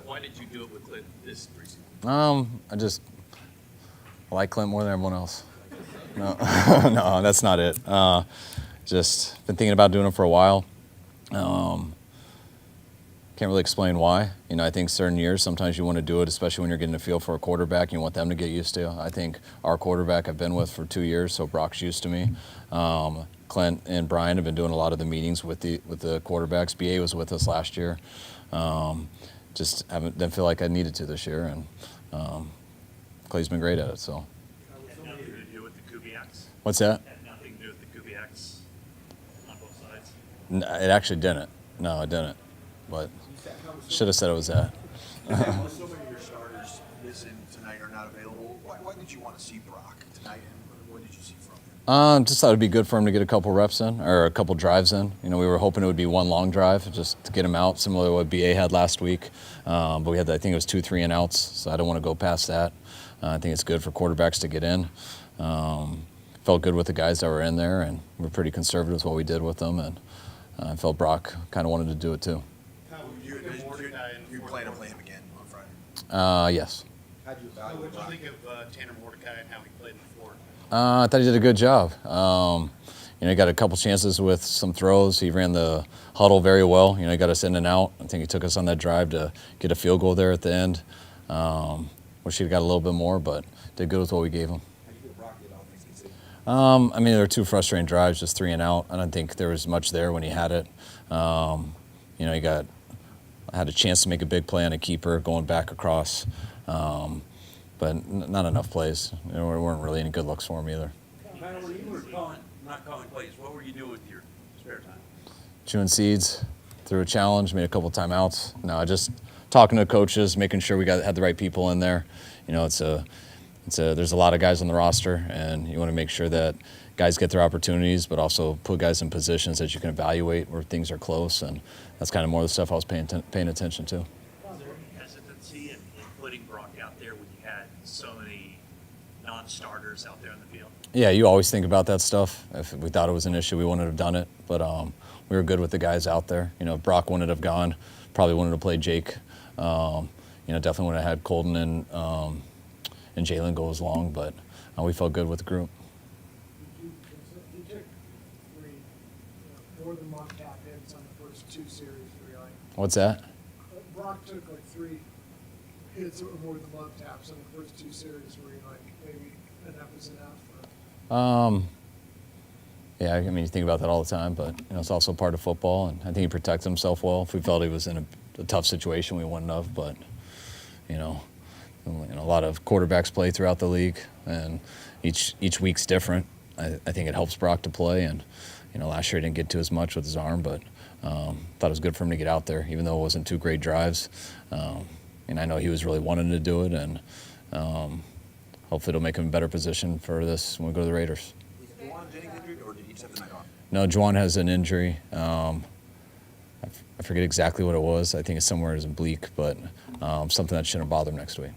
that. Why did you do it with Clint this preseason? I like Clint more than everyone else. No, no, that's not it. Just been thinking about doing it for a while. Can't really explain why. I think certain years, sometimes you want to do it, especially when you're getting a feel for a quarterback. You want them to get used to. I think our quarterback I've been with for 2 years, so Brock's used to me. Clint and Brian have been doing a lot of the meetings with the quarterbacks. BA was with us last year. Just didn't feel like I needed to this year, and Clay's been great at it. So. Had nothing to do with the Kubiaks? What's that? Had nothing to do with the Kubiaks on both sides? No, it actually didn't. No, it didn't. But should have said it was that. So many of your starters missing tonight are not available. Why did you want to see Brock tonight, and what did you see from him? Just thought it'd be good for him to get a couple reps in, or a couple drives in. We were hoping it would be one long drive just to get him out, similar to what BA had last week. But we had, I think it was 2 3-and-outs, so I don't want to go past that. I think it's good for quarterbacks to get in. Felt good with the guys that were in there, and we're pretty conservative with what we did with them, and I felt Brock kind of wanted to do it too. You plan to play him again on Friday? Yes. How do you So evaluate what did you Brock? think of Tanner Mordecai and how he played before? I thought he did a good job. He got a couple chances with some throws. He ran the huddle very well. He got us in and out. I think he took us on that drive to get a field goal there at the end. Wish he'd got a little bit more, but did good with what we gave him. How do you feel Brock did all things considered? There were 2 frustrating drives, just 3-and-out. I don't think there was much there when he had it. He had a chance to make a big play on a keeper going back across, but not enough plays. There weren't really any good looks for him either. Kyle, when you were not calling plays, what were you doing with your spare time? Chewing seeds, threw a challenge, made a couple timeouts. No, just talking to coaches, making sure we had the right people in there. There's a lot of guys on the roster, and you want to make sure that guys get their opportunities, but also put guys in positions that you can evaluate where things are close, and that's kind of more of the stuff I was paying attention to. Was there any hesitancy in putting Brock out there when you had so many non-starters out there in the field? Yeah, you always think about that stuff. If we thought it was an issue, we wouldn't have done it, but we were good with the guys out there. If Brock wouldn't have gone, probably wouldn't have played Jake. Definitely would have had Colton and Jalen go as long, but we felt good with the group. You took 3 more than one tap hits on the first 2 series, really. What's that? Brock took 3 hits or more than one taps on the first 2 series, where you're like, maybe enough is enough. Yeah, you think about that all the time, but it's also part of football, and I think he protected himself well. If we felt he was in a tough situation, we wouldn't have, but a lot of quarterbacks play throughout the league, and each week's different. I think it helps Brock to play, and last year he didn't get to as much with his arm, but thought it was good for him to get out there, even though it wasn't 2 great drives. And I know he was really wanting to do it, and hopefully it'll make him in a better position for this when we go to the Raiders. Was Juwan Jennings injured, or did he just have the night off? No, Juwan has an injury. I forget exactly what it was. I think it's somewhere in his oblique, but something that shouldn't bother him next week.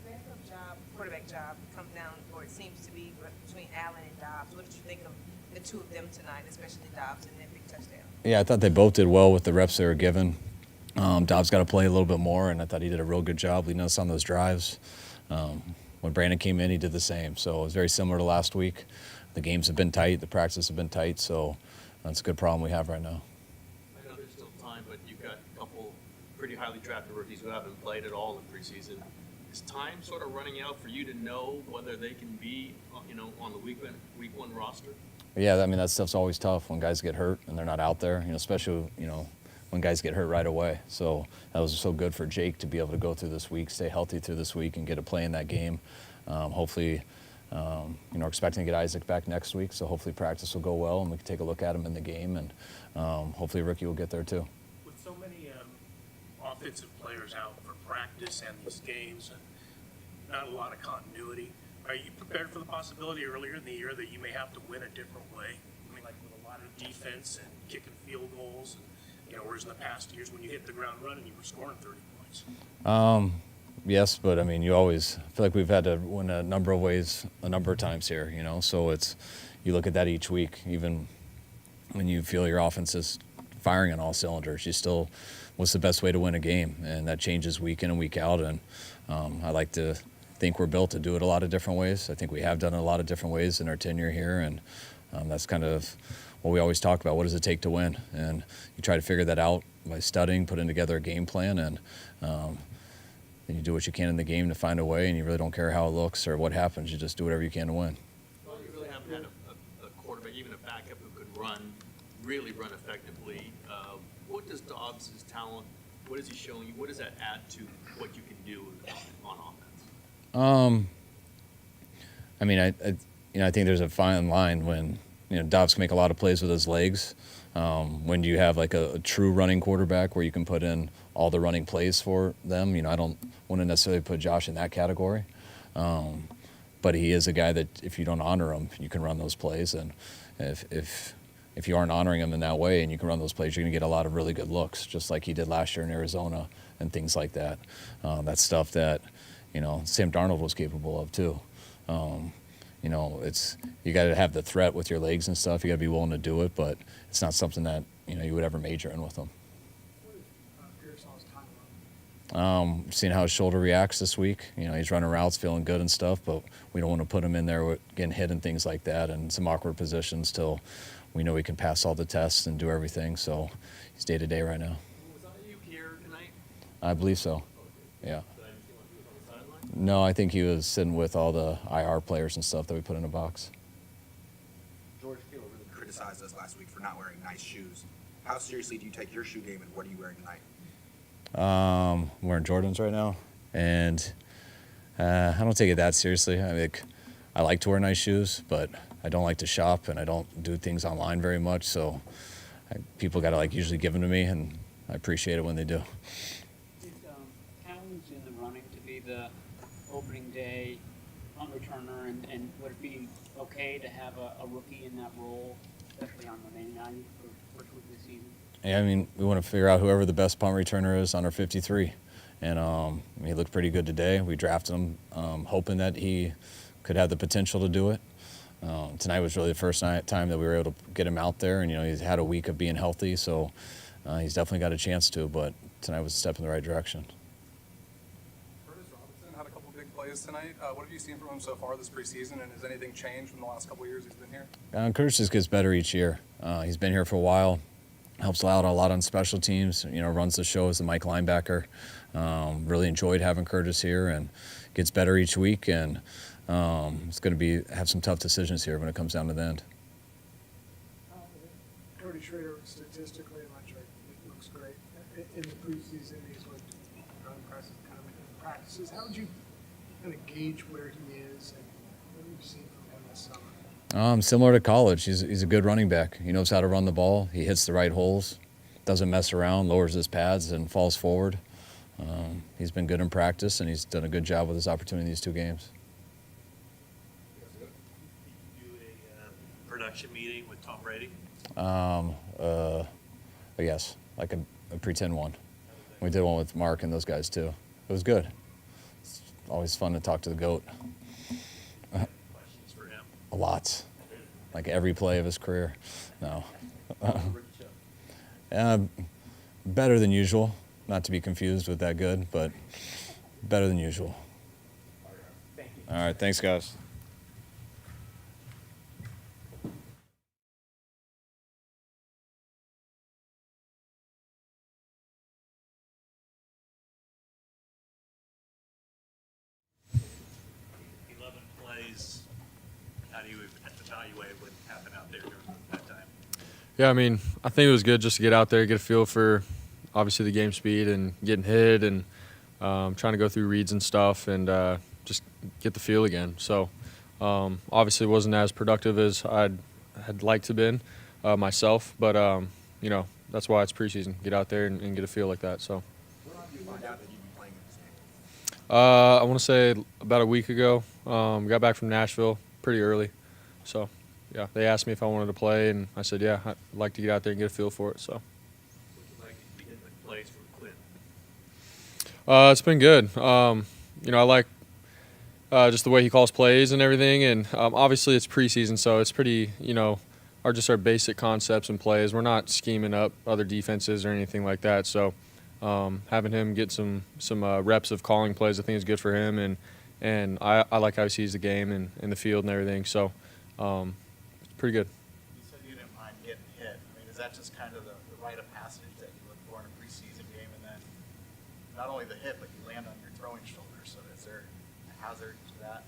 The backup quarterback job comes down, or it seems to be, between Allen and Dobbs. What did you think of the 2 of them tonight, especially Dobbs and that big touchdown? Yeah, I thought they both did well with the reps they were given. Dobbs got to play a little bit more, and I thought he did a real good job leading us on those drives. When Brandon came in, he did the same. So it was very similar to last week. The games have been tight. The practices have been tight. So that's a good problem we have right now. I know there's still time, but you've got a couple pretty highly drafted rookies who haven't played at all in preseason. Is time sort of running out for you to know whether they can be, on the week 1 roster? Yeah, that stuff's always tough when guys get hurt and they're not out there, especially, when guys get hurt right away. So that was so good for Jake to be able to go through this week, stay healthy through this week, and get a play in that game. Hopefully, we're expecting to get Isaac back next week, so hopefully practice will go well and we can take a look at him in the game, and hopefully Ricky will get there too. With so many offensive players out for practice and these games, and not a lot of continuity, are you prepared for the possibility earlier in the year that you may have to win a different way? Like with a lot of defense and kicking field goals, and whereas in the past years when you hit the ground running, you were scoring 30 points. Yes, but you always feel like we've had to win a number of ways, a number of times here, so you look at that each week, even when you feel your offense is firing on all cylinders, you still what's the best way to win a game, and that changes week in and week out. And I like to think we're built to do it a lot of different ways. I think we have done it a lot of different ways in our tenure here, and that's kind of what we always talk about. What does it take to win? And you try to figure that out by studying, putting together a game plan, and then you do what you can in the game to find a way, and you really don't care how it looks or what happens. You just do whatever you can to win. Well, you really haven't had a quarterback, even a backup who could really run effectively. What does Dobbs' talent, what is he showing you? What does that add to what you can do on offense? I mean, I think there's a fine line when, Dobbs can make a lot of plays with his legs. When you have like a true running quarterback where you can put in all the running plays for them, I don't want to necessarily put Josh in that category. But he is a guy that if you don't honor him, you can run those plays. And if you aren't honoring him in that way and you can run those plays, you're going to get a lot of really good looks, just like he did last year in Arizona and things like that. That's stuff that, Sam Darnold was capable of too. You got to have the threat with your legs and stuff. You got to be willing to do it, but it's not something that, you would ever major in with him. Pearsall's timeline? Seeing how his shoulder reacts this week. He's running routes, feeling good and stuff, but we don't want to put him in there with getting hit and things like that and some awkward positions till we know he can pass all the tests and do everything. So he's day-to-day right now. Was you here tonight? I believe so. Yeah. Did I see one he was on the sideline? No, I think he was sitting with all the IR players and stuff that we put in a box. George Taylor really criticized us last week for not wearing nice shoes. How seriously do you take your shoe game, and what are you wearing tonight? I'm wearing Jordans right now, and I don't take it that seriously. I like to wear nice shoes, but I don't like to shop, and I don't do things online very much. So people got to usually give them to me, and I appreciate it when they do. Is Towns in the running to be the opening day punt returner, and would it be okay to have a rookie in that role, especially on Monday night for first week of the season? Yeah, we want to figure out whoever the best punt returner is on our 53. And he looked pretty good today. We drafted him hoping that he could have the potential to do it. Tonight was really the first time that we were able to get him out there. And, he's had a week of being healthy, so he's definitely got a chance to. But tonight was a step in the right direction. Curtis Robinson had a couple big plays tonight. What have you seen from him so far this preseason, and has anything changed from the last couple of years he's been here? Curtis just gets better each year. He's been here for a while. Helps out a lot on special teams, runs the show as the Mike linebacker. Really enjoyed having Curtis here and gets better each week. And it's going to have some tough decisions here when it comes down to the end. Cody Schrader, statistically, it looks great. In the preseason, he's looked impressive kind of in practices. How would you kind of gauge where he is and what have you seen from him this summer? Similar to college, he's a good running back. He knows how to run the ball. He hits the right holes, doesn't mess around, lowers his pads, and falls forward. He's been good in practice, and he's done a good job with his opportunity in these two games. Did you do a production meeting with Tom Brady? Yes, like a pretend one. We did one with Mark and those guys too. It was good. It's always fun to talk to the GOAT. Questions for him? A lot, like every play of his career. No. Better than usual. Not to be confused with that good, but better than usual. All right, thanks, guys. Plays. How do you evaluate what happened out there during that time? Yeah, I think it was good just to get out there, get a feel for obviously the game speed and getting hit and trying to go through reads and stuff and just get the feel again. So obviously it wasn't as productive as I'd liked to have been myself, but that's why it's preseason. Get out there and get a feel like that. So. When did you find out that you'd be playing in this game? I want to say about a week ago. Got back from Nashville pretty early. So, yeah, they asked me if I wanted to play, and I said, yeah, I'd like to get out there and get a feel for it. So. What's it like to be getting the plays from Clint? It's been good. I like just the way he calls plays and everything, and obviously it's preseason, so it's pretty, our basic concepts and plays. We're not scheming up other defenses or anything like that. So having him get some reps of calling plays, I think is good for him, and I like how he sees the game and in the field and everything. So it's pretty good. You said you didn't mind getting hit. I mean, is that just kind of the rite of passage that you look for in a preseason game? And then not only the hit, but you land on your throwing shoulder. So is there a hazard to that?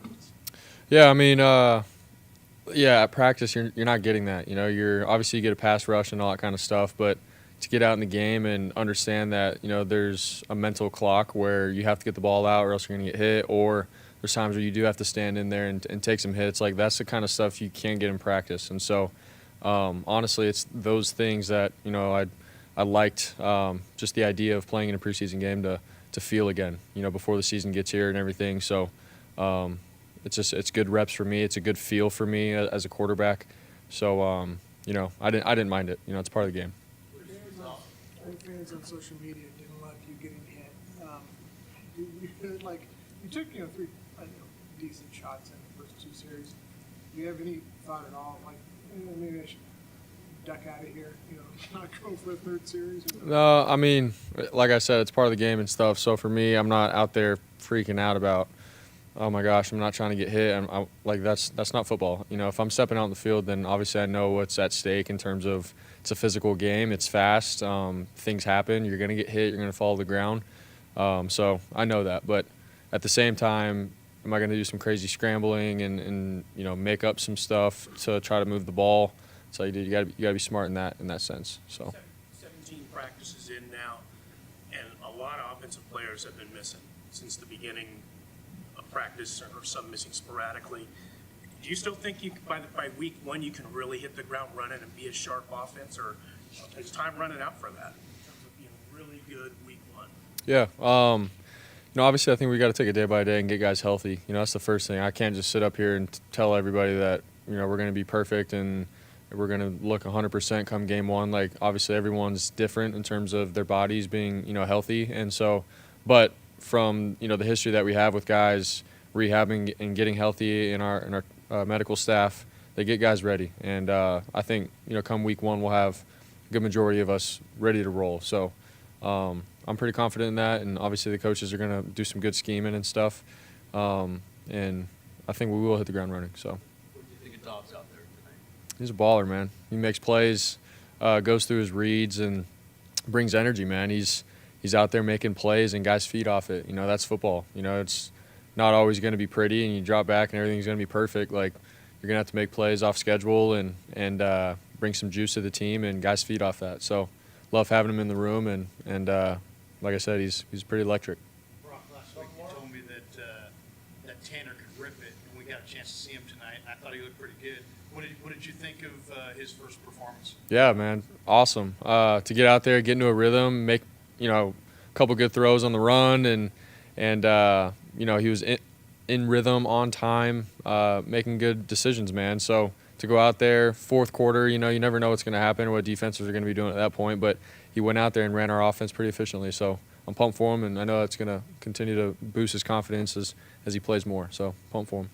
Yeah, I mean, yeah, at practice you're not getting that. You know, you're obviously you get a pass rush and all that kind of stuff, but to get out in the game and understand that, you know, there's a mental clock where you have to get the ball out or else you're going to get hit, or there's times where you do have to stand in there and take some hits. Like, that's the kind of stuff you can't get in practice. And so, honestly, it's those things that, you know, I liked just the idea of playing in a preseason game to feel again, you know, before the season gets here and everything. So it's good reps for me. It's a good feel for me as a quarterback. So, you know, I didn't mind it. You know, it's part of the game. Fans on social media didn't love you getting hit. You took three decent shots in the first 2 series. Do you have any thought at all like maybe I should duck out of here? You know, not go for a 3rd series. No, I mean, like I said, it's part of the game and stuff. So for me, I'm not out there freaking out about, oh my gosh, I'm not trying to get hit. Like that's not football. You know, if I'm stepping out in the field, then obviously I know what's at stake in terms of it's a physical game. It's fast. Things happen. You're gonna get hit. You're gonna fall to the ground. So I know that. But at the same time, am I gonna do some crazy scrambling and you know, make up some stuff to try to move the ball? So you gotta be smart in that sense. So 17 practices in now, and a lot of offensive players have been missing since the beginning of practice, or some missing sporadically. Do you still think by week 1 you can really hit the ground running and be a sharp offense, or is time running out for that in terms of being really good week 1? yeah, you know, obviously I think we got to take it day by day and get guys healthy. You know, that's the first thing. I can't just sit up here and tell everybody that, you know, we're going to be perfect and we're going to look 100% come game 1. Like, obviously everyone's different in terms of their bodies being, you know, healthy, and so, but from, you know, the history that we have with guys rehabbing and getting healthy in our medical staff, they get guys ready. And I think, you know, come week 1, we'll have a good majority of us ready to roll. So I'm pretty confident in that. And obviously the coaches are going to do some good scheming and stuff. And I think we will hit the ground running. So What do you think of Dobbs out there tonight? he's a baller, man. He makes plays, goes through his reads, and brings energy, man. He's out there making plays and guys feed off it. You know, that's football. You know, it's not always going to be pretty and you drop back and everything's going to be perfect. Like, you're going to have to make plays off schedule and bring some juice to the team, and guys feed off that. So love having him in the room, and like I said, he's pretty electric. Brock, last week you told me that Tanner could rip it, and we got a chance to see him tonight. I thought he looked pretty good. What did you think of his first performance? Yeah, man, awesome. To get out there, get into a rhythm, make, you know, a couple good throws on the run, and you know, he was in rhythm, on time, making good decisions, man. So to go out there, 4th quarter, you know, you never know what's going to happen or what defenses are going to be doing at that point, but he went out there and ran our offense pretty efficiently. So I'm pumped for him, and I know that's going to continue to boost his confidence as he plays more. So pumped for him.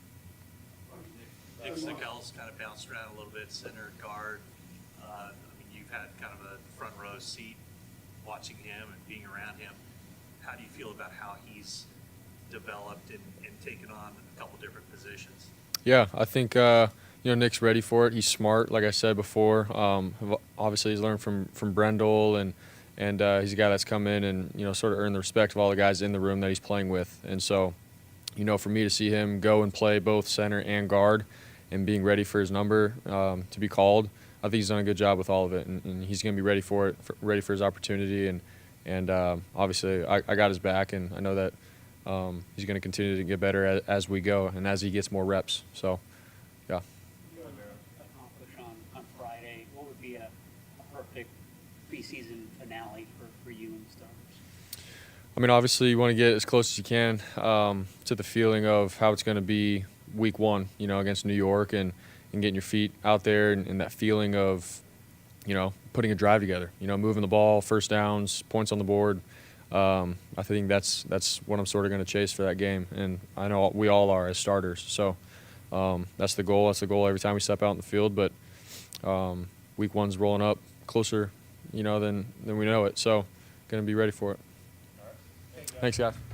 Nick Sickell's kind of bounced around a little bit, center, guard. I mean, you've had kind of a front row seat watching him and being around him. How do you feel about how he's developed and taken on a couple different positions? Yeah, I think you know, Nick's ready for it. He's smart, like I said before. Obviously, he's learned from Brendel, and he's a guy that's come in and, you know, sort of earned the respect of all the guys in the room that he's playing with. And so, you know, for me to see him go and play both center and guard and being ready for his number to be called, I think he's done a good job with all of it, and he's going to be ready for it, ready for his opportunity. And obviously, I got his back, and I know that he's going to continue to get better as we go and as he gets more reps. So, yeah. Accomplish on Friday, what would be a perfect preseason finale for you and the Stars? I mean, obviously, you want to get as close as you can to the feeling of how it's going to be week 1, you know, against New York, and getting your feet out there, and that feeling of, you know, putting a drive together, you know, moving the ball, first downs, points on the board. I think that's what I'm sort of going to chase for that game, and I know we all are as starters. So that's the goal. That's the goal every time we step out in the field. But week 1's rolling up closer, you know, than we know it. So going to be ready for it. Thanks, guys.